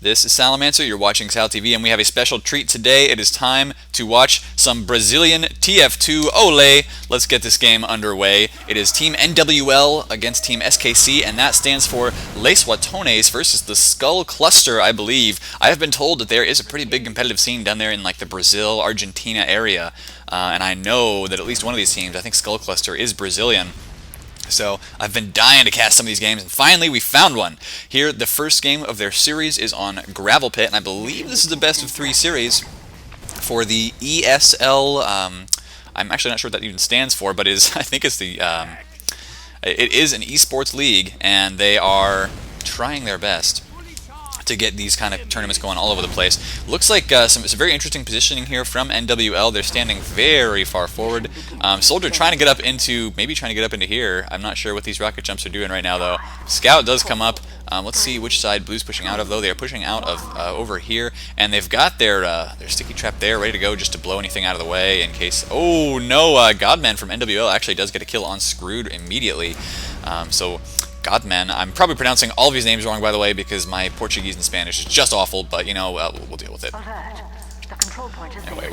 This is Salamancer, you're watching SalTV, and we have a special treat today. It is time to watch some Brazilian TF2 Ole. Let's get this game underway. It is Team NWL against Team SKC, and that stands for Les Watones versus the Skull Cluster, I believe. I have been told that there is a pretty big competitive scene down there in like the Brazil, Argentina area, and I know that at least one of these teams, I think Skull Cluster, is Brazilian. So I've been dying to cast some of these games, and finally we found one. Here, the first game of their series is on Gravelpit, and I believe this is the best of 3 series for the ESL. I'm actually not sure what that even stands for, but I think it's the it is an esports league, and they are trying their best to get these kind of tournaments going all over the place. Looks like some very interesting positioning here from NWL. They're standing very far forward. Soldier trying to get up into, maybe trying to get up into here. I'm not sure what these rocket jumps are doing right now, though. Scout does come up. Let's see which side Blue's pushing out of, though. They are pushing out of over here, and they've got their sticky trap there ready to go just to blow anything out of the way in case... Oh, no, Godman from NWL actually does get a kill on Screwed immediately. So... Godman. I'm probably pronouncing all of these names wrong, by the way, because my Portuguese and Spanish is just awful, but, you know, we'll deal with it. Anyway,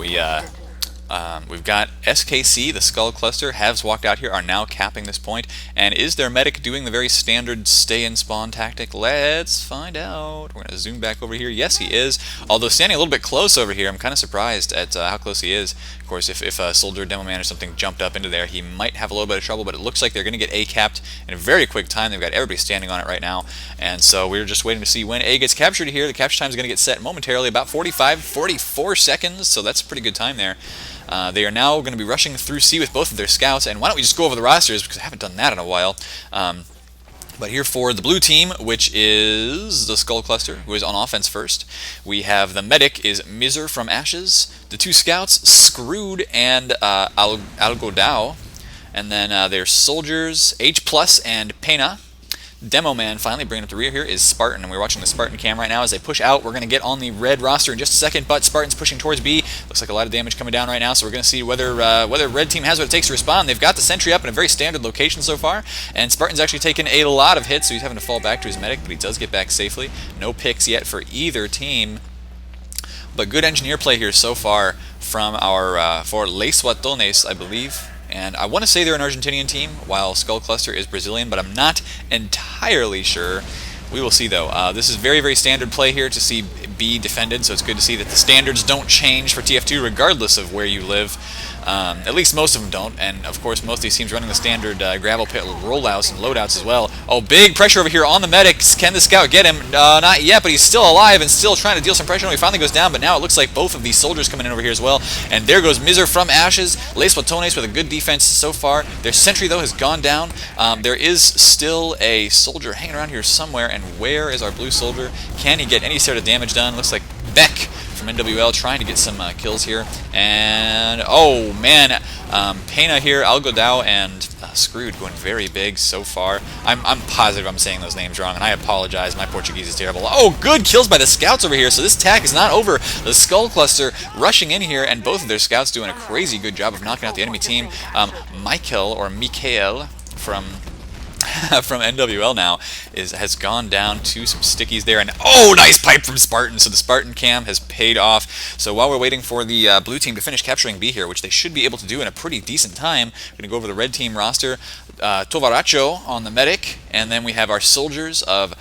we've got SKC, the Skull Cluster, has walked out here, are now capping this point, and is their medic doing the very standard stay-in-spawn tactic? Let's find out. We're going to zoom back over here. Yes, he is, although standing a little bit close over here. I'm kind of surprised at how close he is. Of course, if a Soldier, Demo Man, or something jumped up into there, he might have a little bit of trouble, but it looks like they're going to get A capped in a very quick time. They've got everybody standing on it right now, and so we're just waiting to see when A gets captured here. The capture time is going to get set momentarily, about 44 seconds, so that's a pretty good time there. They are now going to be rushing through C with both of their scouts, and why don't we just go over the rosters, because I haven't done that in a while. But here for the blue team, which is the Skull Cluster, who is on offense first. We have the medic is Miser from Ashes, the 2 scouts, Screwed and Algodao, and then their soldiers, H+, and Pena. Demo Man finally bringing up the rear here is Spartan, and we're watching the Spartan cam right now as they push out. We're going to get on the red roster in just a second, but Spartan's pushing towards B. Looks like a lot of damage coming down right now, so we're going to see whether red team has what it takes to respond. They've got the sentry up in a very standard location so far, and Spartan's actually taken a lot of hits, so he's having to fall back to his medic, but he does get back safely. No picks yet for either team, but good engineer play here so far from our for Les Watones, I believe. And I want to say they're an Argentinian team, while Skull Cluster is Brazilian, but I'm not entirely sure. We will see, though. This is very, very standard play here to see B defended, so it's good to see that the standards don't change for TF2 regardless of where you live. At least most of them don't, and of course most of these teams running the standard Gravelpit rollouts and loadouts as well. Oh, big pressure over here on the medics. Can the scout get him? Not yet, but he's still alive and still trying to deal some pressure. He finally goes down, but now it looks like both of these soldiers coming in over here as well. And there goes Miser from Ashes. Les Watones with a good defense so far. Their sentry, though, has gone down. There is still a soldier hanging around here somewhere, and where is our blue soldier? Can he get any sort of damage done? Looks like Beck from NWL trying to get some kills here, and oh man, Pena here, Algodao, and Screwed going very big so far. I'm positive I'm saying those names wrong, and I apologize, my Portuguese is terrible. Oh, good kills by the scouts over here, so this attack is not over. The Skull Cluster rushing in here, and both of their scouts doing a crazy good job of knocking out the enemy team. Mikael from NWL now has gone down to some stickies there, and oh, nice pipe from Spartan. So the Spartan cam has paid off. So while we're waiting for the blue team to finish capturing B here, which they should be able to do in a pretty decent time, we're going to go over the red team roster. Tovaracho on the medic, and then we have our soldiers of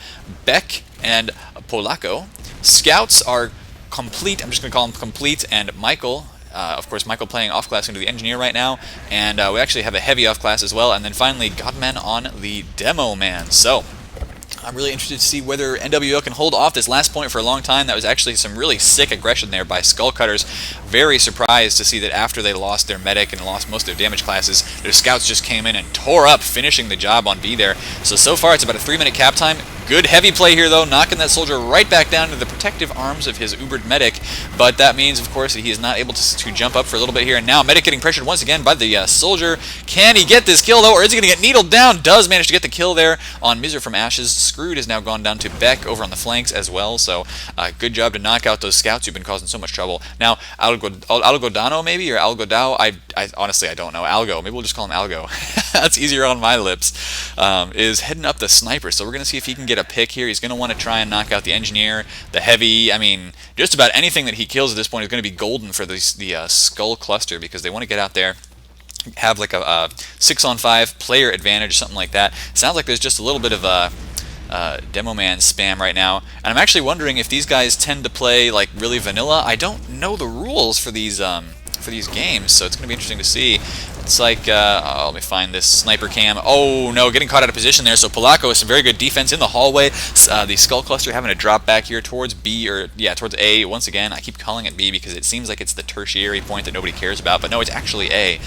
Beck and Polaco. Scouts are complete. I'm just going to call them complete, and Michael. Of course, Michael playing off-class into the engineer right now, and we actually have a heavy off-class as well, and then finally Godman on the Demo Man. So I'm really interested to see whether NWL can hold off this last point for a long time. That was actually some really sick aggression there by Skull Cutters. Very surprised to see that after they lost their medic and lost most of their damage classes, their scouts just came in and tore up, finishing the job on B there. So far it's about a 3-minute cap time. Good heavy play here, though, knocking that soldier right back down into the protective arms of his Ubered medic. But that means, of course, that he is not able to jump up for a little bit here. And now medic getting pressured once again by the soldier. Can he get this kill, though, or is he going to get needled down? Does manage to get the kill there on Miser from Ashes. Screwed has now gone down to Beck over on the flanks as well. So good job to knock out those scouts who've been causing so much trouble. Now, Algodano maybe, or Algodao? I honestly, I don't know. Algo. Maybe we'll just call him Algo. That's easier on my lips. Is heading up the sniper. So we're going to see if he can get a pick here. He's going to want to try and knock out the engineer, the heavy. I mean, just about anything that he kills at this point is going to be golden for the skull cluster, because they want to get out there, have like a 6-on-5 player advantage, something like that. Sounds like there's just a little bit of a Demo Man spam right now, and I'm actually wondering if these guys tend to play like really vanilla. I don't know the rules for these games, so it's going to be interesting to see. It's like, let me find this sniper cam. Oh no, getting caught out of position there. So Polako with some very good defense in the hallway. The Skull Cluster having to drop back here towards B, or yeah, towards A. Once again, I keep calling it B because it seems like it's the tertiary point that nobody cares about, but no, it's actually A.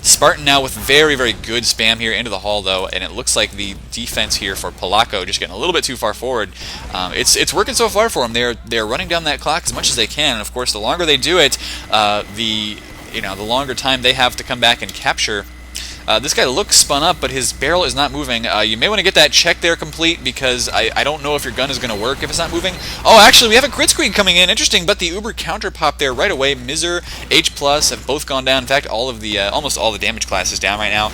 Spartan now with very, very good spam here into the hall though, and it looks like the defense here for Polako just getting a little bit too far forward. It's working so far for them. They're running down that clock as much as they can, and of course, the longer they do it, the longer time they have to come back and capture. This guy looks spun up, but his barrel is not moving. You may want to get that check there complete, because I don't know if your gun is going to work if it's not moving. Oh, actually, we have a grid screen coming in. Interesting, but the Uber counter pop there right away. Miser, H+, have both gone down. In fact, almost all the damage class is down right now.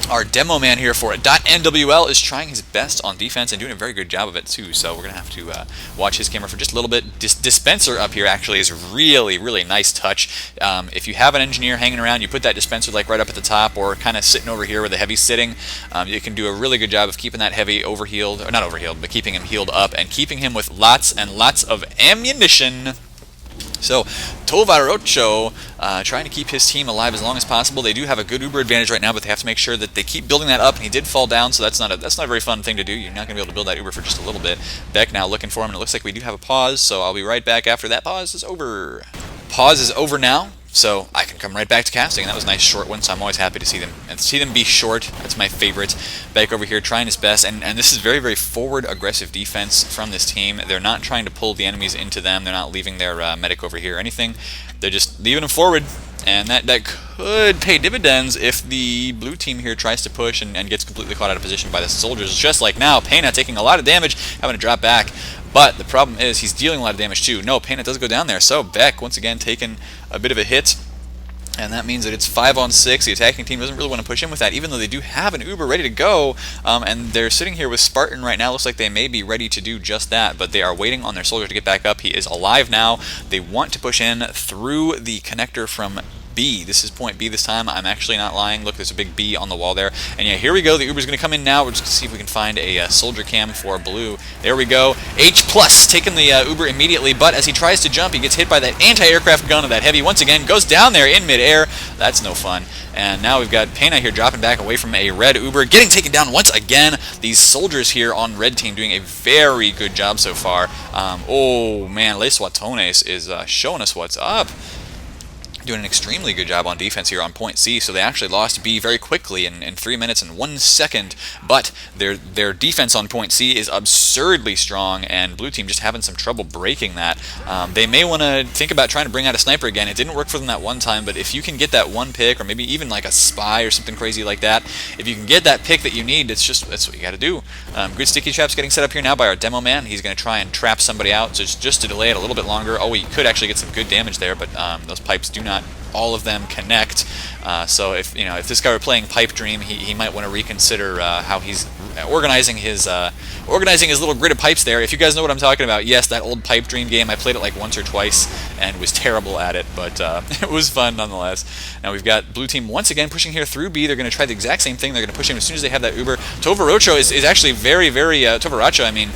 Our demo man here for .NWL is trying his best on defense and doing a very good job of it too, so we're going to have to watch his camera for just a little bit. Dispenser up here actually is really, really nice touch. If you have an engineer hanging around, you put that dispenser like right up at the top, or kind of sitting over here where the heavy's sitting. You can do a really good job of keeping that heavy overhealed, or not overhealed, but keeping him healed up and keeping him with lots and lots of ammunition. So, Tovarocho trying to keep his team alive as long as possible. They do have a good Uber advantage right now, but they have to make sure that they keep building that up, and he did fall down, so that's not a very fun thing to do. You're not going to be able to build that Uber for just a little bit. Beck now looking for him, and it looks like we do have a pause, so I'll be right back after that pause is over. Pause is over now, so I can come right back to casting. That was a nice short one, so I'm always happy to see them. And see them be short, that's my favorite. Beck over here trying his best, and this is very, very forward aggressive defense from this team. They're not trying to pull the enemies into them. They're not leaving their medic over here or anything. They're just leaving them forward, and that could pay dividends if the blue team here tries to push and gets completely caught out of position by the soldiers. Just like now, Pena taking a lot of damage, having to drop back. But the problem is he's dealing a lot of damage too. No, Pena does go down there. So Beck, once again, taking a bit of a hit. And that means that it's 5-on-6. The attacking team doesn't really want to push in with that, even though they do have an Uber ready to go. And they're sitting here with Spartan right now. Looks like they may be ready to do just that, but they are waiting on their soldier to get back up. He is alive now. They want to push in through the connector from B. This is point B this time. I'm actually not lying. Look, there's a big B on the wall there. And yeah, here we go. The Uber's going to come in now. We're just going to see if we can find a soldier cam for blue. There we go. H+ taking the Uber immediately, but as he tries to jump, he gets hit by that anti-aircraft gun of that heavy once again. Goes down there in midair. That's no fun. And now we've got Pena here dropping back away from a red Uber, getting taken down once again. These soldiers here on red team doing a very good job so far. Oh man, Les Watones is showing us what's up. Doing an extremely good job on defense here on point C, so they actually lost B very quickly in 3 minutes and 1 second, but their defense on point C is absurdly strong, and blue team just having some trouble breaking that. They may want to think about trying to bring out a sniper again. It didn't work for them that one time, but if you can get that one pick, or maybe even like a spy or something crazy like that, if you can get that pick that you need, that's what you got to do. Good sticky traps getting set up here now by our demo man. He's going to try and trap somebody out, so just to delay it a little bit longer. Oh, he could actually get some good damage there, but those pipes do not all of them connect. So if this guy were playing Pipe Dream, he might want to reconsider how he's organizing his little grid of pipes there. If you guys know what I'm talking about, yes, that old Pipe Dream game, I played it like once or twice and was terrible at it, but it was fun nonetheless. Now we've got blue team once again pushing here through B. They're going to try the exact same thing. They're going to push in as soon as they have that Uber. Tovarocho is actually very, very Tovaracho, I mean,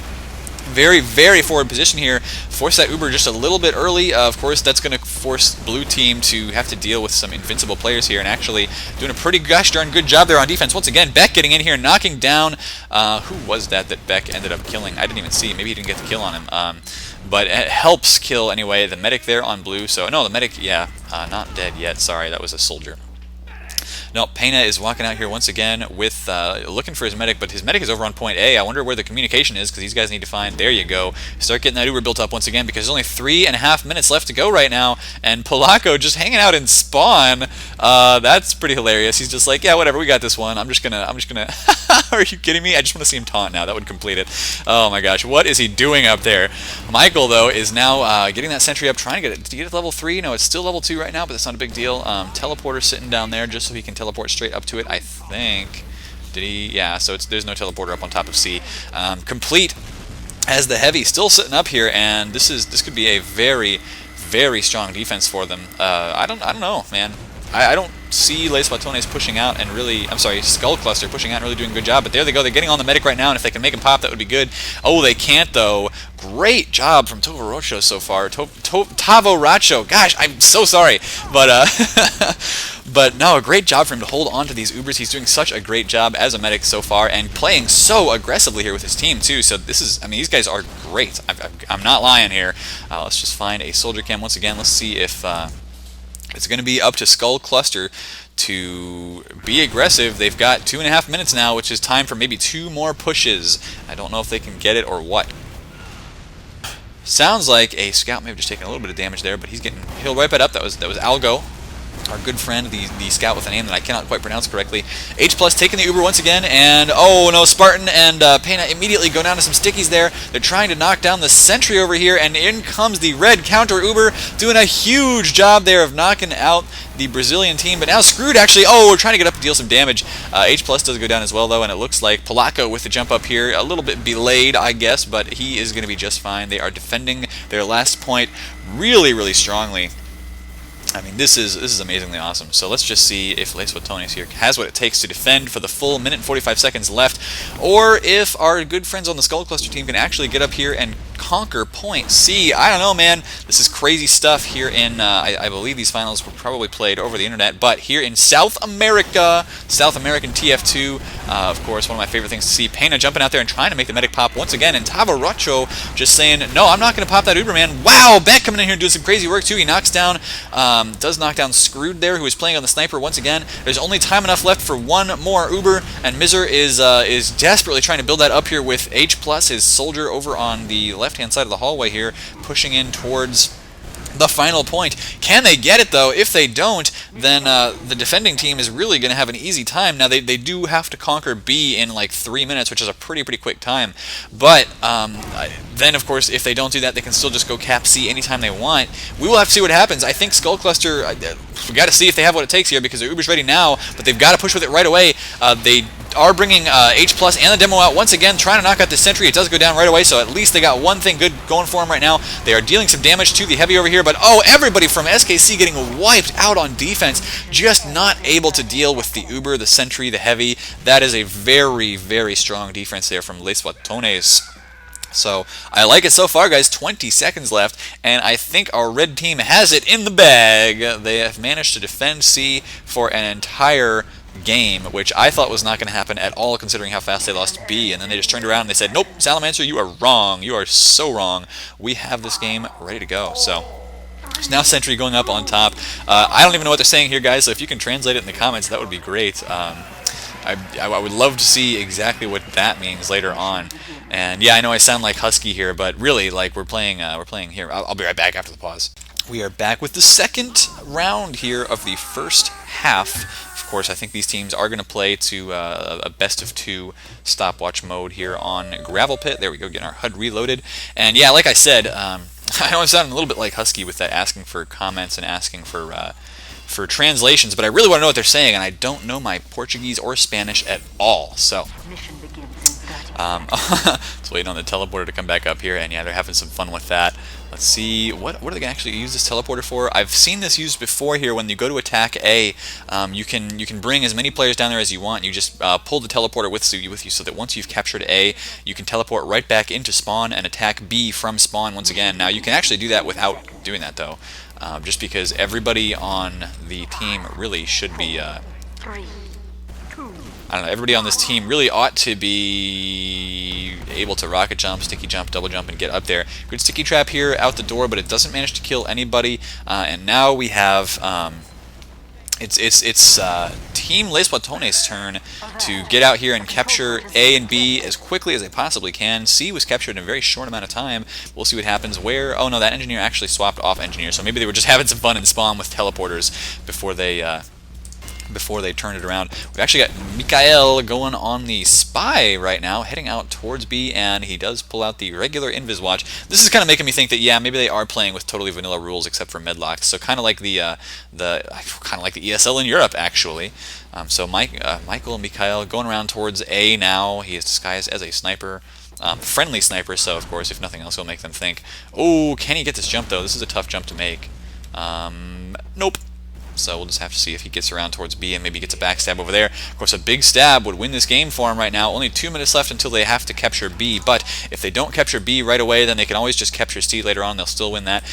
very, very forward position here. Force that Uber just a little bit early. Of course, that's going to force blue team to have to deal with some invincible players here, and actually doing a pretty gosh darn good job there on defense. Once again, Beck getting in here, knocking down. Who was that Beck ended up killing? I didn't even see. Maybe he didn't get the kill on him. But it helps kill anyway. The medic there on blue. So no, the medic, yeah, not dead yet. Sorry, that was a soldier. No, Pena is walking out here once again with looking for his medic, but his medic is over on point A. I wonder where the communication is, because these guys need to find. There you go. Start getting that Uber built up once again, because there's only 3.5 minutes left to go right now, and Polako just hanging out in spawn. That's pretty hilarious. He's just like, yeah, whatever, we got this one. I'm just gonna. Are you kidding me? I just want to see him taunt now. That would complete it. Oh my gosh, what is he doing up there? Michael though is now getting that sentry up, trying to get it. Did he get it to level 3? No, it's still level 2 right now, but that's not a big deal. Teleporter sitting down there just so he can teleport straight up to it, I think. Did he? Yeah, so there's no teleporter up on top of C. Complete as the heavy still sitting up here, and this could be a very, very strong defense for them. I don't know, man. I don't see Les Watones pushing out and really, I'm sorry, Skull Cluster pushing out and really doing a good job, but there they go. They're getting on the medic right now, and if they can make him pop, that would be good. Oh, they can't, though. Great job from Tavo so far. Tavo, gosh, I'm so sorry. But, but no, a great job for him to hold on to these Ubers. He's doing such a great job as a medic so far, and playing so aggressively here with his team, too. So this is, I mean, these guys are great. I'm not lying here. Let's just find a soldier cam once again. Let's see if... it's going to be up to Skull Cluster to be aggressive. They've got 2.5 minutes now, which is time for maybe 2 more pushes. I don't know if they can get it or what. Sounds like a scout may have just taken a little bit of damage there, but he's getting healed right back up. That was Algo, our good friend, the scout with a name that I cannot quite pronounce correctly. H+ taking the Uber once again, and oh no, Spartan and Pena immediately go down to some stickies there. They're trying to knock down the sentry over here, and in comes the red counter Uber, doing a huge job there of knocking out the Brazilian team, but now screwed actually. Oh, we're trying to get up to deal some damage. H+ does go down as well though, and it looks like Polacco with the jump up here, a little bit belayed I guess, but he is going to be just fine. They are defending their last point really, really strongly. I mean, this is amazingly awesome. So let's just see if Les Watones here has what it takes to defend for the full minute and 45 seconds left, or if our good friends on the Skull Cluster team can actually get up here and conquer point C. I don't know, man. This is crazy stuff here in, I believe these finals were probably played over the internet, but here in South America, South American TF2, of course, one of my favorite things to see. Pena jumping out there and trying to make the medic pop once again, and Tavo just saying, no, I'm not going to pop that Uber, man. Wow, Beck coming in here and doing some crazy work, too. He knocks down, does knock down Screwed there, who is playing on the sniper once again. There's only time enough left for one more Uber, and Mizer is desperately trying to build that up here with H+, his soldier over on the left-hand side of the hallway here, pushing in towards the final point. Can they get it, though? If they don't, then the defending team is really going to have an easy time. Now, they do have to conquer B in like 3 minutes, which is a pretty quick time. But then, of course, if they don't do that, they can still just go cap C anytime they want. We will have to see what happens. I think Skull Cluster, we got to see if they have what it takes here, because the Uber's ready now, but they've got to push with it right away. They are bringing H+ and the demo out once again, trying to knock out the sentry. It does go down right away, so at least they got one thing good going for them right now. They are dealing some damage to the heavy over here, but oh, everybody from SKC getting wiped out on defense, just not able to deal with the Uber, the sentry, the heavy. That is a very strong defense there from Les Watones. So I like it so far, guys. 20 seconds left, and I think our red team has it in the bag. They have managed to defend C for an entire game, which I thought was not going to happen at all, considering how fast they lost B, and then they just turned around and they said, nope, Salamancer, you are wrong. You are so wrong. We have this game ready to go. So there's now Sentry going up on top. I don't even know what they're saying here, guys, so if you can translate it in the comments, that would be great. I would love to see exactly what that means later on. And yeah, I know I sound like husky here, but really, like, we're playing here. I'll be right back after the pause. We are back with the second round here of the first half. Of course, I think these teams are going to play to a best-of-2 stopwatch mode here on Gravelpit. There we go, getting our HUD reloaded. And yeah, like I said, I know I'm sounding a little bit like husky with that, asking for comments and asking for translations, but I really want to know what they're saying, and I don't know my Portuguese or Spanish at all. So let's wait on the teleporter to come back up here, and yeah, they're having some fun with that. Let's see, what are they going to actually use this teleporter for? I've seen this used before here. When you go to attack A, you can bring as many players down there as you want. You just pull the teleporter with you so that once you've captured A, you can teleport right back into spawn and attack B from spawn once again. Now, you can actually do that without doing that, though, just because everybody on the team really should be... I don't know, everybody on this team really ought to be able to rocket jump, sticky jump, double jump, and get up there. Good sticky trap here out the door, but it doesn't manage to kill anybody. And now we have it's Team Les Watones' turn to get out here and capture A and B as quickly as they possibly can. C was captured in a very short amount of time. We'll see what happens. Where? Oh no, that engineer actually swapped off engineer, so maybe they were just having some fun in spawn with teleporters before they before they turned it around. We've actually got Mikael going on the spy right now, heading out towards B, and he does pull out the regular Invis watch. This is kind of making me think that, yeah, maybe they are playing with totally vanilla rules except for medlocks. So kind of like the ESL in Europe, actually. So Michael and Mikael going around towards A now. He is disguised as a sniper. Friendly sniper, so of course, if nothing else, will make them think. Oh, can he get this jump, though? This is a tough jump to make. Nope. So we'll just have to see if he gets around towards B and maybe gets a backstab over there. Of course, a big stab would win this game for him right now. Only 2 minutes left until they have to capture B. But if they don't capture B right away, then they can always just capture C later on. They'll still win that.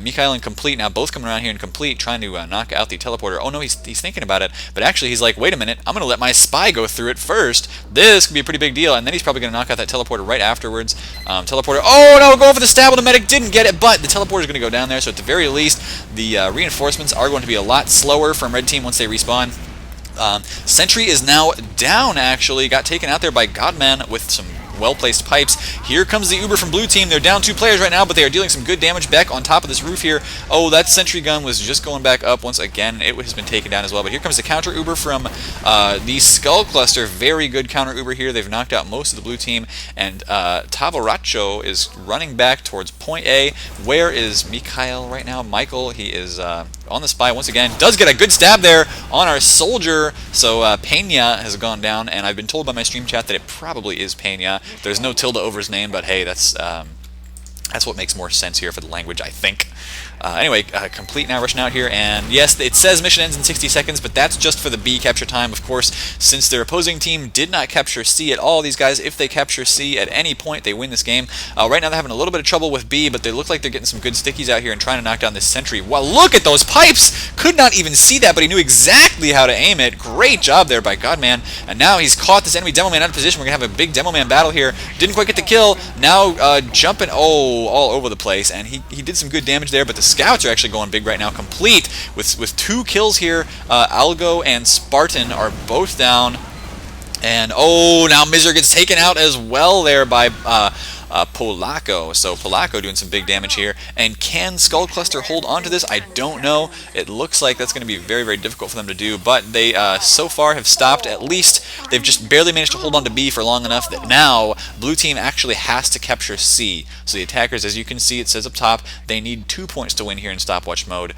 Mikael and Complete now both coming around here, and Complete trying to knock out the teleporter. Oh no, he's thinking about it. But actually, he's like, wait a minute, I'm going to let my spy go through it first. This could be a pretty big deal. And then he's probably going to knock out that teleporter right afterwards. Teleporter. Oh no, going for the stab on the medic. Didn't get it, but the teleporter is going to go down there. So at the very least, the reinforcements are going to be a lot slower from Red Team once they respawn. Sentry is now down, actually. Got taken out there by Godman with some well-placed pipes. Here comes the Uber from Blue Team. They're down 2 players right now, but they are dealing some good damage back on top of this roof here. Oh, that sentry gun was just going back up once again. It has been taken down as well, but here comes the counter Uber from the Skull Cluster. Very good counter Uber here. They've knocked out most of the Blue Team, and Tavoracho is running back towards point A. Where is Mikael right now? Michael, he is on the spy once again. Does get a good stab there on our soldier. So Pena has gone down, and I've been told by my stream chat that it probably is Pena. There's no tilde over his name, but hey, that's what makes more sense here for the language, I think. Anyway, Complete now rushing out here, and yes, it says mission ends in 60 seconds, but that's just for the B capture time, of course, since their opposing team did not capture C at all. These guys, if they capture C at any point, they win this game. Right now they're having a little bit of trouble with B, but they look like they're getting some good stickies out here and trying to knock down this sentry. Wow, look at those pipes! Could not even see that, but he knew exactly how to aim it. Great job there by Godman, and now he's caught this enemy demo man out of position. We're going to have a big demo man battle here. Didn't quite get the kill. Now jumping, all over the place, and he did some good damage there, but the scouts are actually going big right now. Complete with 2 kills here. Algo and Spartan are both down, and oh, now Miser gets taken out as well there by Polako. So Polako doing some big damage here. And can Skull Cluster hold on to this? I don't know. It looks like that's going to be very, very difficult for them to do, but they so far have stopped. At least they've just barely managed to hold on to B for long enough that now Blue Team actually has to capture C. So the attackers, as you can see, it says up top, they need 2 points to win here in stopwatch mode.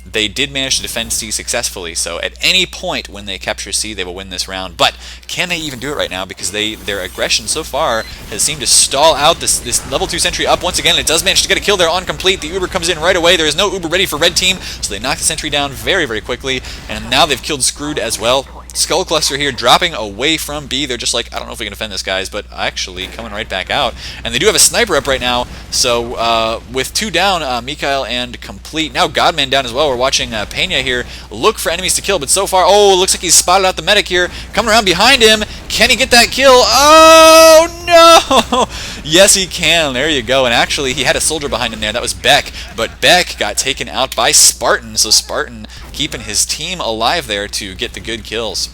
They did manage to defend C successfully, so at any point when they capture C, they will win this round. But can they even do it right now? Because their aggression so far has seemed to stall out this level 2 sentry up once again. It does manage to get a kill there on Complete. The Uber comes in right away. There is no Uber ready for Red Team, so they knock the sentry down very, very quickly, and now they've killed Screwed as well. Skull Cluster here dropping away from B. They're just like, I don't know if we can defend this, guys, but actually coming right back out. And they do have a sniper up right now, so with 2 down, Mikael and Complete. Now Godman down as well. We're watching Pena here look for enemies to kill, but so far, oh, looks like he's spotted out the medic here. Coming around behind him. Can he get that kill? Oh, no! Yes, he can. There you go. And actually, he had a soldier behind him there. That was Beck, but Beck got taken out by Spartan, so Spartan keeping his team alive there to get the good kills.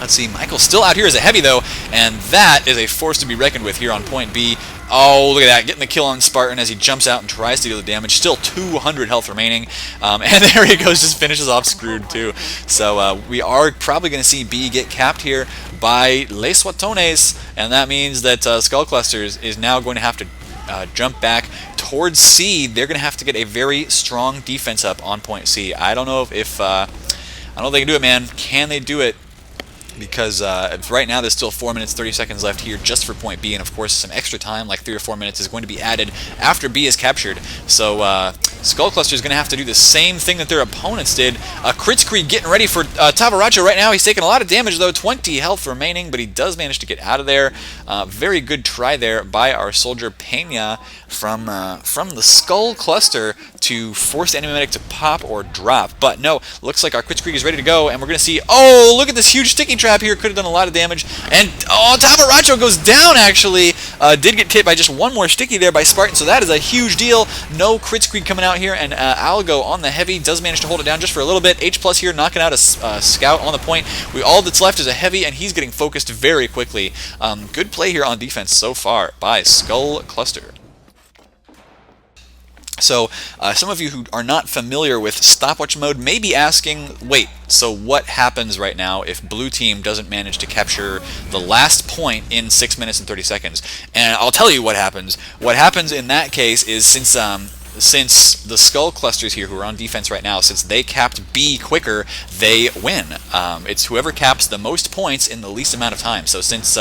Let's see, Michael's still out here as a heavy, though, and that is a force to be reckoned with here on point B. Oh, look at that, getting the kill on Spartan as he jumps out and tries to deal the damage. Still 200 health remaining, and there he goes, just finishes off Screwed, too. So we are probably going to see B get capped here by Les Watones, and that means that Skull Clusters is now going to have to jump back towards C. They're going to have to get a very strong defense up on point C. I don't know if I don't know if they can do it, man. Can they do it? Because right now there's still 4 minutes 30 seconds left here just for point B, and of course some extra time, like 3 or 4 minutes, is going to be added after B is captured. So Skull Cluster is going to have to do the same thing that their opponents did. Kritzkrieg getting ready for Tavoracho right now. He's taking a lot of damage though, 20 health remaining, but he does manage to get out of there. Very good try there by our soldier Pena from the Skull Cluster to force the enemy medic to pop or drop. But no, looks like our Kritzkrieg is ready to go, and we're going to see, oh, look at this huge sticky trap here. Could have done a lot of damage. And, oh, Tavoracho goes down, actually. Did get hit by just one more sticky there by Spartan, so that is a huge deal. No Kritzkrieg coming out here, and Algo on the heavy does manage to hold it down just for a little bit. H+ here knocking out a scout on the point. All that's left is a heavy, and he's getting focused very quickly. Good play here on defense so far by Skull Cluster. So some of you who are not familiar with stopwatch mode may be asking, wait, so what happens right now if blue team doesn't manage to capture the last point in 6 minutes and 30 seconds? And I'll tell you what happens. What happens in that case is since the skull clusters here who are on defense right now, since they capped B quicker, they win. It's whoever caps the most points in the least amount of time. So since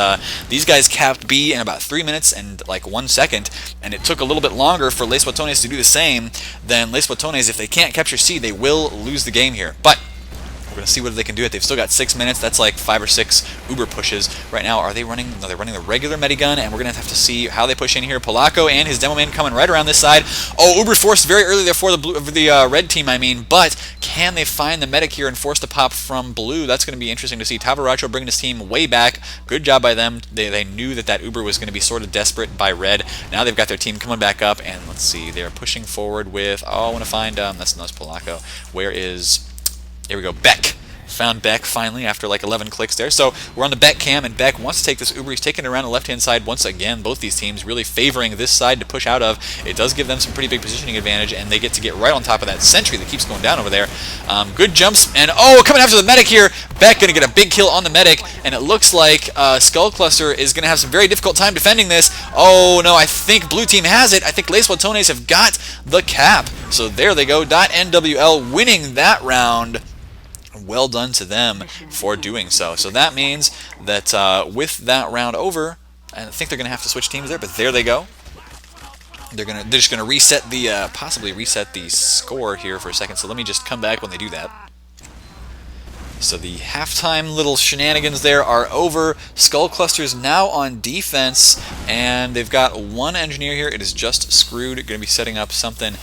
these guys capped B in about 3 minutes and like 1 second, and it took a little bit longer for Les Watones to do the same, then Les Watones, if they can't capture C, they will lose the game here. But we're going to see what they can do it. They've still got 6 minutes. That's like 5 or 6 Uber pushes right now. Are they running? No, they're running the regular Medigun, and we're going to have to see how they push in here. Polacco and his demo man coming right around this side. Oh, Uber forced very early there for the red team, I mean. But can they find the medic here and force the pop from blue? That's going to be interesting to see. Tavaracho bringing his team way back. Good job by them. They knew that Uber was going to be sort of desperate by red. Now they've got their team coming back up, and let's see. They're pushing forward with, I want to find, that's Polacco. Where is, here we go, Beck. Found Beck finally after like 11 clicks there. So we're on the Beck cam, and Beck wants to take this Uber. He's taking it around the left-hand side once again. Both these teams really favoring this side to push out of. It does give them some pretty big positioning advantage, and they get to get right on top of that sentry that keeps going down over there. Good jumps, and coming after the medic here. Beck going to get a big kill on the medic, and it looks like Skull Cluster is going to have some very difficult time defending this. Oh no, I think blue team has it. I think Les Watones have got the cap. So there they go. .NWL winning that round. Well done to them for doing so. So that means that with that round over, I think they're going to have to switch teams there, but there they go. They're just going to reset the possibly reset the score here for a second. So let me just come back when they do that. So the halftime little shenanigans there are over. Skull Cluster's now on defense, and they've got one engineer here. It is just screwed. Going to be setting up something.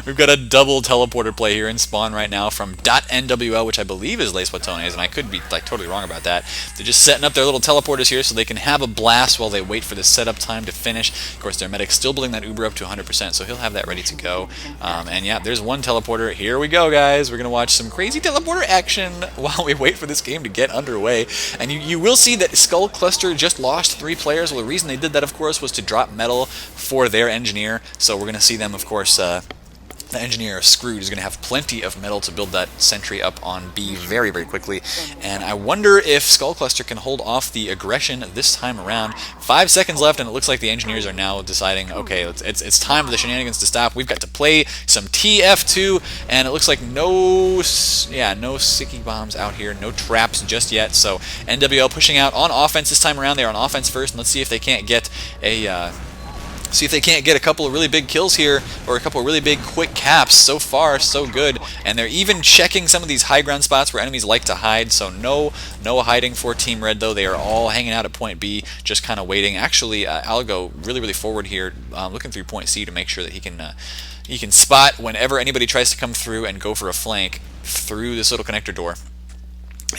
We've got a double teleporter play here in spawn right now from .NWL, which I believe is Les Watones, and I could be like totally wrong about that. They're just setting up their little teleporters here so they can have a blast while they wait for the setup time to finish. Of course, their medic's still building that Uber up to 100%, so he'll have that ready to go. And yeah, there's one teleporter. Here we go, guys. We're going to watch some crazy teleporter action while we wait for this game to get underway. And you will see that Skull Cluster just lost 3 players. Well, the reason they did that, of course, was to drop metal for their engineer. So we're going to see them, of course, the engineer Screwed is going to have plenty of metal to build that sentry up on B very, very quickly. And I wonder if Skull Cluster can hold off the aggression this time around. 5 seconds left, and it looks like the engineers are now deciding, okay, it's time for the shenanigans to stop. We've got to play some TF2, and it looks like no sticky bombs out here, no traps just yet. So NWL pushing out on offense this time around. They're on offense first, and let's see if they can't get a couple of really big kills here, or a couple of really big quick caps. So far, so good. And they're even checking some of these high ground spots where enemies like to hide. So no hiding for Team Red, though. They are all hanging out at point B, just kind of waiting. Actually, I'll go really, really forward here, looking through point C to make sure that he can spot whenever anybody tries to come through and go for a flank through this little connector door.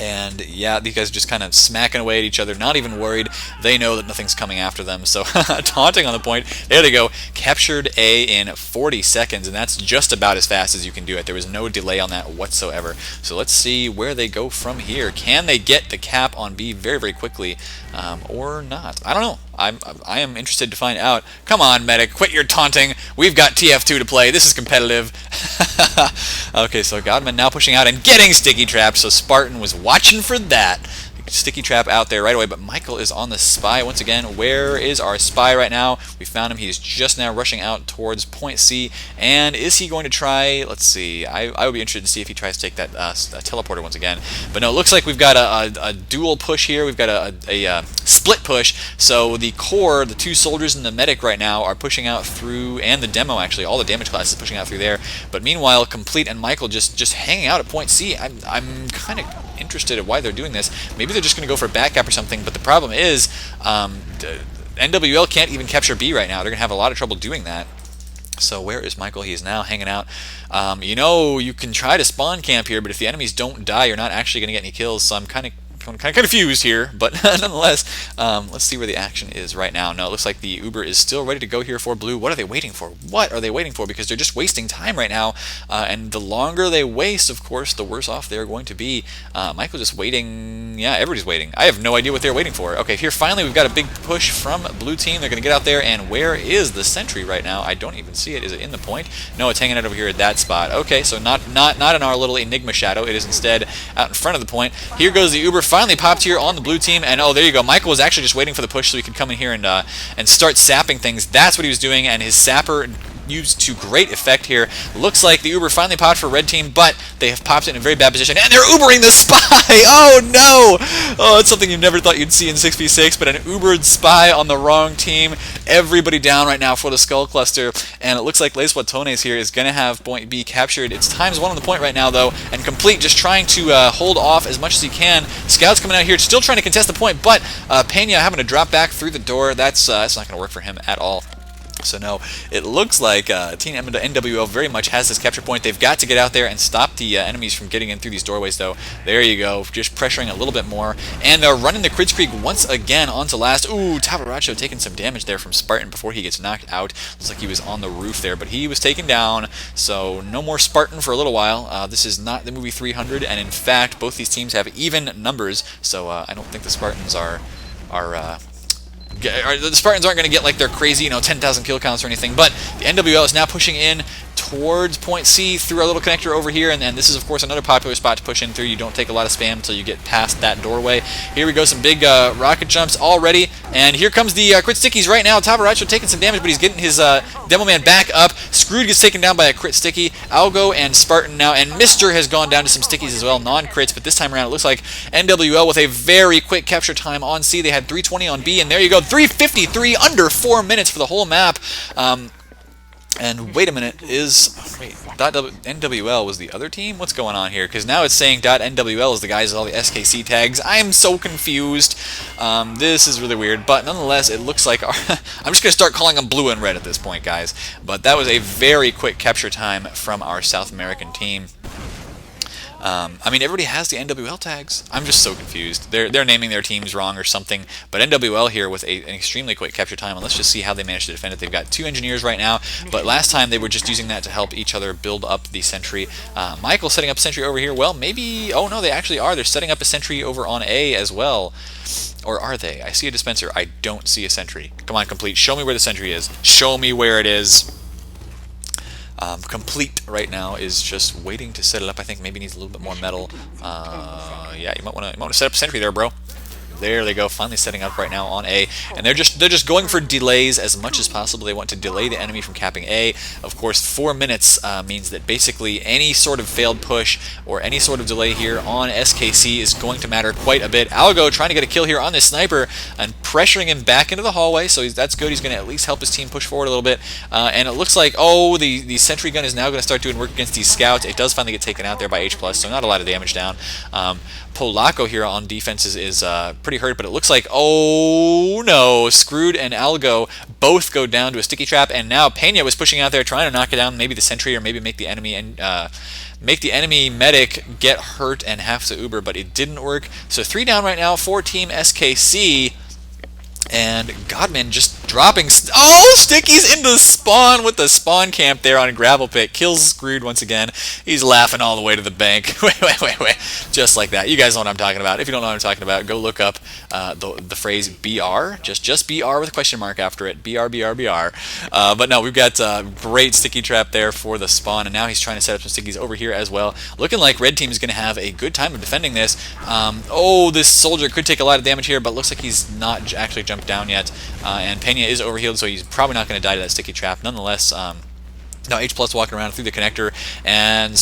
And yeah, these guys are just kind of smacking away at each other, not even worried. They know that nothing's coming after them. So taunting on the point. There they go. Captured A in 40 seconds, and that's just about as fast as you can do it. There was no delay on that whatsoever. So let's see where they go from here. Can they get the cap on B very, very quickly, or not? I don't know. I am interested to find out. Come on, medic, quit your taunting. We've got TF2 to play. This is competitive. Okay, so Godman now pushing out and getting sticky trapped. So Spartan was watching for that. Sticky trap out there right away, but Michael is on the spy once again. Where is our spy right now? We found him. He is just now rushing out towards point C. And is he going to try? Let's see. I would be interested to see if he tries to take that teleporter once again. But no, it looks like we've got a dual push here. We've got a split push. So the core, the 2 soldiers and the medic right now are pushing out through, and the demo actually, all the damage class is pushing out through there. But meanwhile, Complete and Michael just hanging out at point C. I'm kind of interested in why they're doing this. Maybe they're just going to go for a back cap or something, but the problem is NWL can't even capture B right now. They're going to have a lot of trouble doing that. So where is Michael? He is now hanging out. You can try to spawn camp here, but if the enemies don't die, you're not actually going to get any kills, so I'm kind of kind of confused here, but nonetheless, let's see where the action is right now. No, it looks like the Uber is still ready to go here for blue. What are they waiting for? What are they waiting for? Because they're just wasting time right now, and the longer they waste, of course, the worse off they're going to be. Michael just waiting. Yeah, everybody's waiting. I have no idea what they're waiting for. Okay, here finally we've got a big push from blue team. They're going to get out there, and where is the sentry right now? I don't even see it. Is it in the point? No, it's hanging out over here at that spot. Okay, so not in our little enigma shadow. It is instead out in front of the point. Here goes the Uber. Finally popped here on the blue team, and oh, there you go. Michael was actually just waiting for the push so he could come in here and start sapping things. That's what he was doing, and his sapper used to great effect here. Looks like the Uber finally popped for red team, but they have popped it in a very bad position, and they're Ubering the spy! Oh no! Oh, it's something you never thought you'd see in 6v6, but an Ubered spy on the wrong team. Everybody down right now for the skull cluster, and it looks like Watones here is going to have point B captured. It's ×1 on the point right now, though, and Complete just trying to hold off as much as he can. Scouts coming out here, still trying to contest the point, but Pena having to drop back through the door. That's not going to work for him at all. So no, it looks like Team NWL very much has this capture point. They've got to get out there and stop the enemies from getting in through these doorways, though. There you go, just pressuring a little bit more. And running the Crit Creek once again onto last. Ooh, Tavaracho taking some damage there from Spartan before he gets knocked out. Looks like he was on the roof there, but he was taken down. So no more Spartan for a little while. This is not the movie 300, and in fact, both these teams have even numbers. So I don't think the Spartans are the Spartans aren't going to get like their crazy, 10,000 kill counts or anything, but the NWL is now pushing in towards point C through our little connector over here, and this is of course another popular spot to push in through. You don't take a lot of spam until you get past that doorway. Here we go, some big rocket jumps already, and here comes the crit stickies right now. Tavaracho taking some damage, but he's getting his demo man back up. Screwed gets taken down by a crit sticky. Algo and Spartan now, and Mr. has gone down to some stickies as well, non-crits, but this time around it looks like NWL with a very quick capture time on C. They had 320 on B, and there you go, 353 under 4 minutes for the whole map. And wait a minute, .NWL was the other team? What's going on here? Because now it's saying .NWL is the guys with all the SKC tags. I'm so confused. This is really weird, but nonetheless, it looks like I'm just going to start calling them blue and red at this point, guys. But that was a very quick capture time from our South American team. I mean, everybody has the NWL tags. I'm just so confused. They're naming their teams wrong or something. But NWL here with an extremely quick capture time, and let's just see how they managed to defend it. They've got 2 engineers right now, but last time they were just using that to help each other build up the sentry. Michael setting up a sentry over here. Well, maybe... Oh, no, they actually are. They're setting up a sentry over on A as well. Or are they? I see a dispenser. I don't see a sentry. Come on, Complete. Show me where the sentry is. Show me where it is. Complete right now is just waiting to set it up. I think maybe needs a little bit more metal. Yeah, you might want to set up a sentry there, bro. There they go, finally setting up right now on A, and they're just going for delays as much as possible. They want to delay the enemy from capping A. Of course, 4 minutes means that basically any sort of failed push or any sort of delay here on SKC is going to matter quite a bit. Algo trying to get a kill here on this sniper and pressuring him back into the hallway, so that's good. He's going to at least help his team push forward a little bit. And it looks like, oh, the sentry gun is now going to start doing work against these scouts. It does finally get taken out there by H+, so not a lot of damage down. Polacco here on defense is pretty hurt, but it looks like, oh no, Screwed and Algo both go down to a sticky trap, and now Pena was pushing out there trying to knock it down, maybe the sentry or maybe make the enemy medic get hurt and have to Uber, but it didn't work. So 3 down right now for Team SKC. And Godman just dropping... Oh, Sticky's into spawn with the spawn camp there on Gravelpit. Kills Screwed once again. He's laughing all the way to the bank. Wait. Just like that. You guys know what I'm talking about. If you don't know what I'm talking about, go look up the phrase BR. Just BR with a question mark after it. BR. But no, we've got a great sticky trap there for the spawn, and now he's trying to set up some stickies over here as well. Looking like red team is going to have a good time of defending this. Oh, this soldier could take a lot of damage here, but looks like he's not actually jumped down yet, and Pena is overhealed, so he's probably not going to die to that sticky trap. Nonetheless, now H+ walking around through the connector, and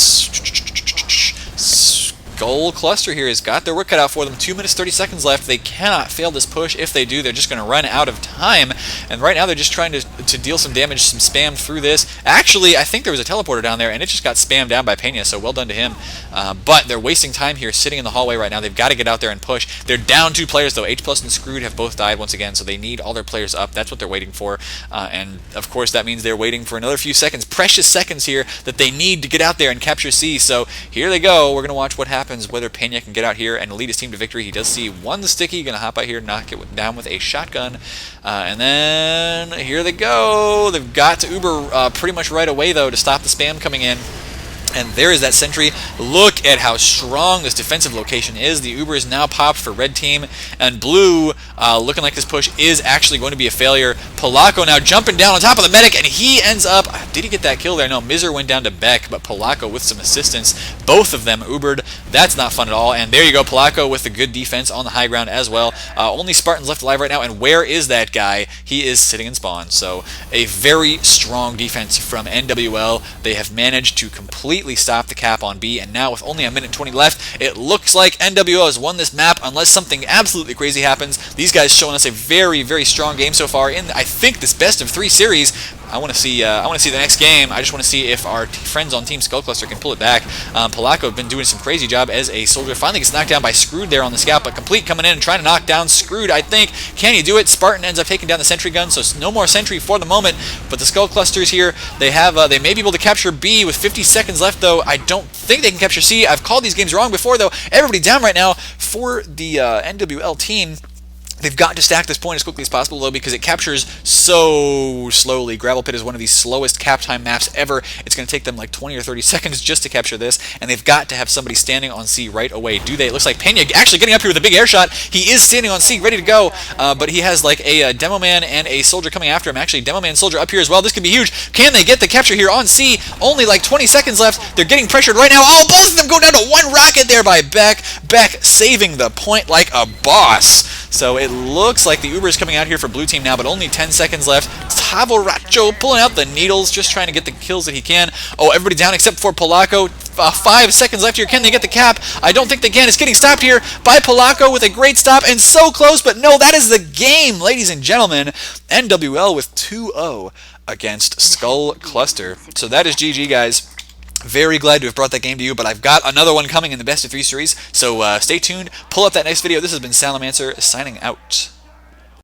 Skull Cluster here has got their work cut out for them. 2 minutes 30 seconds left. They cannot fail this push. If they do, they're just going to run out of time. And right now they're just trying to deal some damage, some spam through this. Actually, I think there was a teleporter down there, and it just got spammed down by Pena, so well done to him. But they're wasting time here sitting in the hallway right now. They've got to get out there and push. They're down 2 players, though. H+ and Screwed have both died once again, so they need all their players up. That's what they're waiting for. And, of course, that means they're waiting for another few seconds, precious seconds here, that they need to get out there and capture C. So here they go. We're going to watch what happens happens, whether Pena can get out here and lead his team to victory. He does see one sticky, going to hop out here, knock it down with a shotgun. And then here they go. They've got to Uber pretty much right away, though, to stop the spam coming in. And there is that sentry. Look at how strong this defensive location is. The Uber is now popped for red team, and blue, looking like this push is actually going to be a failure. Polacco now jumping down on top of the medic, and he ends up, did he get that kill there? No, Mizer went down to Beck, but Polacco with some assistance. Both of them Ubered. That's not fun at all. And there you go, Polacco with the good defense on the high ground as well. Only Spartans left alive right now, and where is that guy? He is sitting in spawn. So a very strong defense from NWL. They have managed to completely stop the cap on B, and now with only a minute 20 left, it looks like NWL has won this map unless something absolutely crazy happens. These guys showing us a very, very strong game so far in, I think, this best of 3 series. I want to see the next game. I just want to see if our friends on Team Skullcluster can pull it back. Polacco have been doing some crazy job as a soldier. Finally gets knocked down by Screwed there on the scout, but Complete coming in and trying to knock down Screwed, I think. Can he do it? Spartan ends up taking down the sentry gun, so no more sentry for the moment. But the Skullclusters here, they may be able to capture B with 50 seconds left, though. I don't think they can capture C. I've called these games wrong before, though. Everybody down right now for the NWL team. They've got to stack this point as quickly as possible, though, because it captures so slowly. Gravelpit is one of the slowest cap time maps ever. It's going to take them like 20 or 30 seconds just to capture this, and they've got to have somebody standing on C right away. Do they? It looks like Pena actually getting up here with a big air shot. He is standing on C, ready to go, but he has like a Demo Man and a soldier coming after him. Actually, Demo Man soldier up here as well. This could be huge. Can they get the capture here on C? Only like 20 seconds left. They're getting pressured right now. Oh, both of them go down to one rocket there by Beck. Beck saving the point like a boss. So it looks like the Uber is coming out here for blue team now, but only 10 seconds left. Tavoracho pulling out the needles, just trying to get the kills that he can. Oh, everybody down except for Polacco. 5 seconds left here. Can they get the cap? I don't think they can. It's getting stopped here by Polacco with a great stop, and so close, but no, that is the game, ladies and gentlemen. NWL with 2-0 against Skullcluster. So that is GG, guys. Very glad to have brought that game to you, but I've got another one coming in the best of 3 series, so stay tuned, pull up that next video. This has been Salamancer signing out.